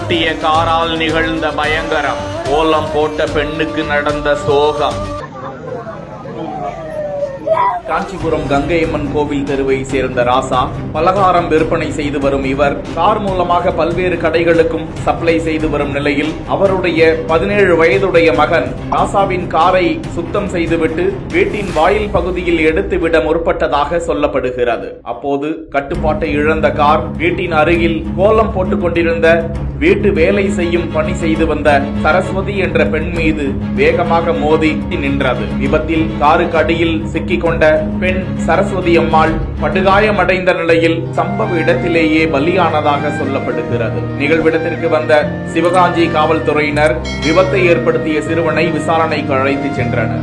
ஓட்டிய காரால் நிகழ்ந்த பயங்கரம். கோலம் போட்ட பெண்ணுக்கு நடந்த சோகம். காஞ்சிபுரம் கங்கையம்மன் கோவில் தெருவை சேர்ந்த ராசா பலகாரம் விற்பனை செய்து வரும் இவர் கார் மூலமாக பல்வேறு கடைகளுக்கும் சப்ளை செய்து வரும் நிலையில் அவருடைய 17 வயதுடைய மகன் ராசாவின் காரை சுத்தம் செய்துவிட்டு வீட்டின் வாயில் பகுதியில் எடுத்துவிட முற்பட்டதாக சொல்லப்படுகிறது. அப்போது கட்டுப்பாட்டை இழந்த கார் வீட்டின் அருகில் கோலம் போட்டுக் கொண்டிருந்த வீட்டு வேலை செய்யும் பணி செய்து வந்த சரஸ்வதி என்ற பெண் மீது வேகமாக மோதி நின்றது. விபத்தில் காருக்கு அடியில் சிக்கிக் கொண்ட பெண் சரஸ்வதி அம்மாள் படுகாயமடைந்த நிலையில் சம்பவ இடத்திலேயே பலியானதாக சொல்லப்படுகிறது. நிகழ்விடத்திற்கு வந்த சிவகாஞ்சி காவல்துறையினர் விபத்தை ஏற்படுத்திய சிறுவனை விசாரணைக்கு அழைத்து சென்றனர்.